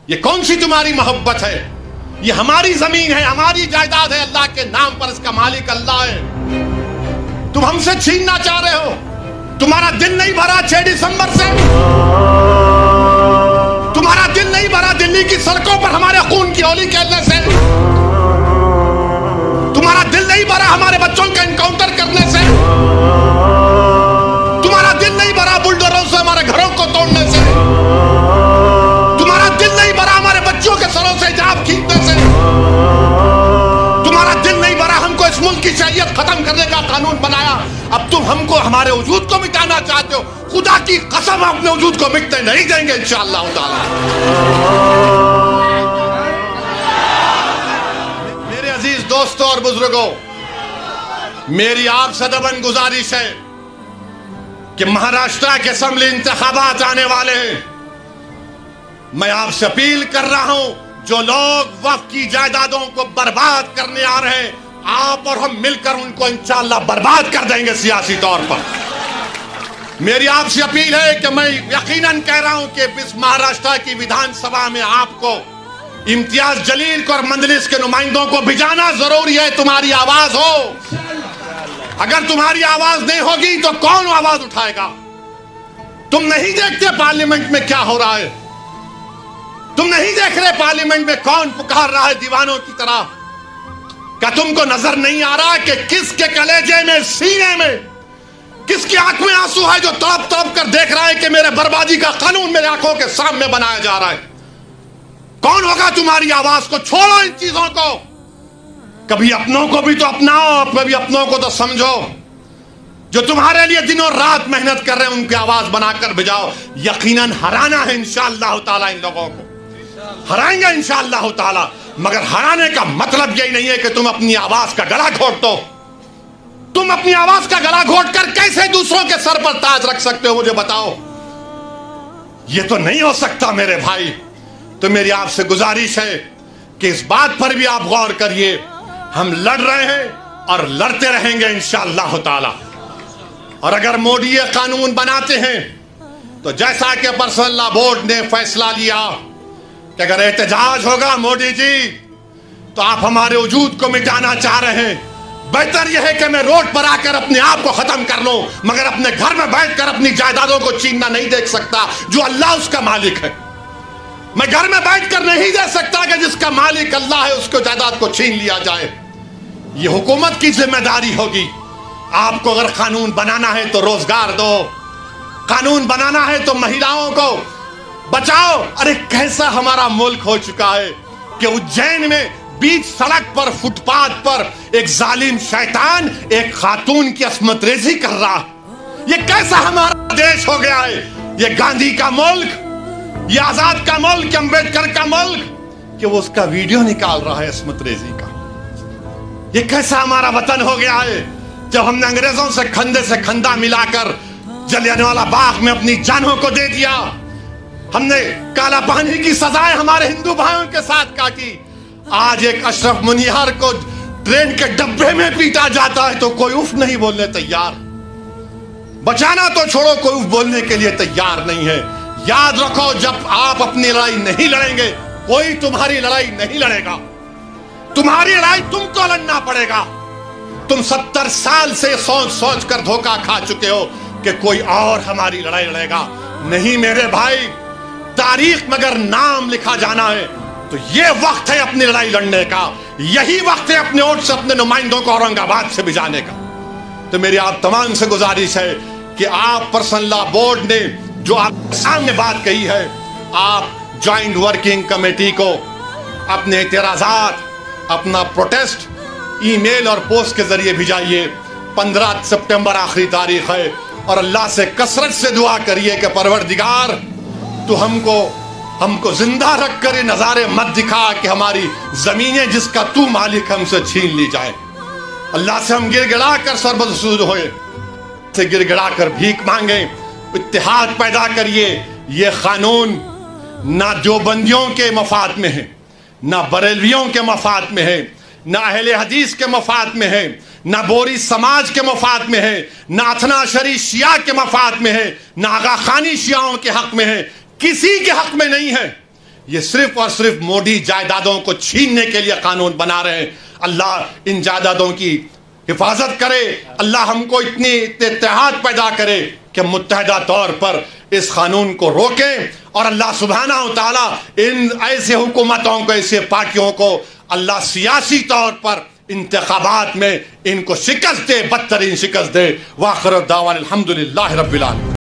یہ کون سی تمہاری محبت ہے؟ یہ ہماری زمین ہے، ہماری جائیداد ہے، اللہ کے نام پر اس کا مالک اللہ ہے۔ تم ہم سے چھیننا چاہ رہے ہو؟ تمہارا دل نہیں بھرا 6 دسمبر سے؟ تمہارا دل نہیں بھرا دلی کی سڑکوں پر ہمارے خون کی ہولی کھیلنے سے؟ تمہارا دل نہیں بھرا ہمارے بچوں کا انکاؤنٹر کرنے سے؟ تمہارا دل نہیں بھرا بلڈوزروں سے ہمارے گھروں کو توڑنے سے؟ تمہارا دل نہیں بھرا ہمارے بچوں کے سروں سے حجاب کھینچنے سے؟ تمہارا دل نہیں بھرا ہم کو اس ملک کی شریعت ختم کرنے کا قانون بنایا، اب تم ہم کو ہمارے وجود کو مٹانا چاہتے ہو؟ خدا کی قسم اپنے وجود کو مٹنے نہیں دیں گے انشاءاللہ تعالی۔ میرے عزیز دوستوں اور بزرگوں، میری آپ سے دبن گزارش ہے کہ مہاراشٹر کے اسمبلی انتخابات آنے والے ہیں۔ میں آپ سے اپیل کر رہا ہوں، جو لوگ وقف کی جائیدادوں کو برباد کرنے آ رہے ہیں، آپ اور ہم مل کر ان کو انشاءاللہ برباد کر دیں گے سیاسی طور پر۔ میری آپ سے اپیل ہے کہ میں یقیناً کہہ رہا ہوں کہ اس مہاراشٹر کی ویدھان سبھا میں آپ کو امتیاز جلیل کو اور مجلس کے نمائندوں کو بھیجانا ضروری ہے، تمہاری آواز ہو۔ اگر تمہاری آواز نہیں ہوگی تو کون آواز اٹھائے گا؟ تم نہیں دیکھتے پارلیمنٹ میں کیا ہو رہا ہے؟ تم نہیں دیکھ رہے پارلیمنٹ میں کون پکار رہا ہے دیوانوں کی طرح؟ کیا تم کو نظر نہیں آ رہا کہ کس کے کلیجے میں، سینے میں، کس کی آنکھ میں آنسو ہے جو تڑپ تڑپ کر دیکھ رہا ہے کہ میرے بربادی کا قانون میرے آنکھوں کے سامنے بنایا جا رہا ہے؟ کون ہوگا تمہاری آواز کو؟ چھوڑو ان چیزوں کو، کبھی اپنوں کو بھی تو اپناؤ، کبھی اپنوں کو تو سمجھو۔ جو تمہارے لیے دن اور رات محنت کر رہے ہیں ان کی آواز بنا کر بجاؤ۔ یقیناً ہرانا ہے انشاءاللہ تعالی، ان لوگوں کو ہرائیں گے انشاءاللہ تعالی، مگر ہرانے کا مطلب یہی نہیں ہے کہ تم اپنی آواز کا گلا گھونٹ دو۔ تم اپنی آواز کا گلا گھونٹ کر کیسے دوسروں کے سر پر تاج رکھ سکتے ہو؟ مجھے بتاؤ، یہ تو نہیں ہو سکتا میرے بھائی۔ تو میری آپ سے گزارش ہے کہ اس بات پر بھی آپ غور کریے، ہم لڑ رہے ہیں اور لڑتے رہیں گے انشاءاللہ تعالی۔ اور اگر مودی یہ قانون بناتے ہیں تو جیسا کہ پرسنل لا بورڈ نے فیصلہ لیا کہ اگر احتجاج ہوگا مودی جی تو آپ ہمارے وجود کو مٹانا چاہ رہے ہیں، بہتر یہ ہے کہ میں روڈ پر آ کر اپنے آپ کو ختم کر لوں، مگر اپنے گھر میں بیٹھ کر اپنی جائیدادوں کو چھیننا نہیں دیکھ سکتا جو اللہ اس کا مالک ہے۔ میں گھر میں بیٹھ کر نہیں دے سکتا کہ جس کا مالک اللہ ہے اس کو جائیداد کو چھین لیا جائے۔ یہ حکومت کی ذمہ داری ہوگی۔ آپ کو اگر قانون بنانا ہے تو روزگار دو، قانون بنانا ہے تو مہیلاؤں کو بچاؤ۔ ارے کیسا ہمارا ملک ہو چکا ہے کہ اجین میں بیچ سڑک پر، فٹ پاتھ پر ایک ظالم شیطان ایک خاتون کی عصمت ریزی کر رہا۔ یہ کیسا ہمارا دیش ہو گیا ہے؟ یہ گاندھی کا ملک، یہ آزاد کا ملک، امبیڈکر کا ملک، کہ وہ اس کا ویڈیو نکال رہا ہے عصمت ریزی کا۔ یہ کیسا ہمارا وطن ہو گیا ہے جب ہم نے انگریزوں سے کھندے سے کھندا ملا کر جلیانوالہ باغ میں اپنی جانوں کو دے دیا، ہم نے کالا پانی کی سزائیں ہمارے ہندو بھائیوں کے ساتھ کاٹی۔ آج ایک اشرف منیہار کو ٹرین کے ڈبے میں پیٹا جاتا ہے تو کوئی اف نہیں بولنے تیار، بچانا تو چھوڑو کوئی اف بولنے کے لیے تیار نہیں ہے۔ یاد رکھو، جب آپ اپنی لڑائی نہیں لڑیں گے کوئی تمہاری لڑائی نہیں لڑے گا، تمہاری لڑائی تم کو لڑنا پڑے گا۔ تم 70 سال سے سوچ سوچ کر دھوکہ کھا چکے ہو کہ کوئی اور ہماری لڑائی لڑے گا۔ نہیں میرے بھائی، تاریخ میں اگر نام لکھا جانا ہے تو یہ وقت ہے اپنی لڑائی لڑنے کا، یہی وقت ہے اپنے ووٹ سے اپنے نمائندوں کو اورنگ آباد سے بھجانے کا۔ تو میری آپ تمام سے گزارش ہے کہ آپ پرسنل لا بورڈ نے جو آپ سامنے بات کہی ہے، آپ جوائنٹ ورکنگ کمیٹی کو اپنے اعتراضات، اپنا پروٹیسٹ ای میل اور پوسٹ کے ذریعے بھیجائیے۔ 15 سپٹمبر آخری تاریخ ہے، اور اللہ سے کثرت سے دعا کریے کہ پروردگار تو ہم کو زندہ رکھ کر یہ نظارے مت دکھا کہ ہماری زمینیں جس کا تو مالک ہم سے چھین لی جائے۔ اللہ سے ہم گر گڑا کر سربسود ہوئے، سے گر گڑا کر بھیک مانگیں، اتحاد پیدا کریے۔ یہ قانون نہ دیوبندیوں کے مفاد میں ہے، نہ بریلویوں کے مفاد میں ہے، نہ اہل حدیث کے مفاد میں ہے، نہ بوری سماج کے مفاد میں ہے، نہ اثنا عشری شیعہ کے مفاد میں ہے، نہ آغا خانی شیعوں کے حق میں ہے، کسی کے حق میں نہیں ہے۔ یہ صرف اور صرف موڈی جائیدادوں کو چھیننے کے لیے قانون بنا رہے ہیں. اللہ ان جائیدادوں کی حفاظت کرے. اللہ ہم کو اتنے اتحاد پیدا کرے کہ متحدہ طور پر اس قانون کو روکیں, اور اللہ سبحانہ و تعالیٰ ان ایسے حکومتوں کو, ایسے پارٹیوں کو اللہ سیاسی طور پر انتخابات میں ان کو شکست دے, بدترین شکست دے. وآخر دعوانا الحمدللہ رب العالمین.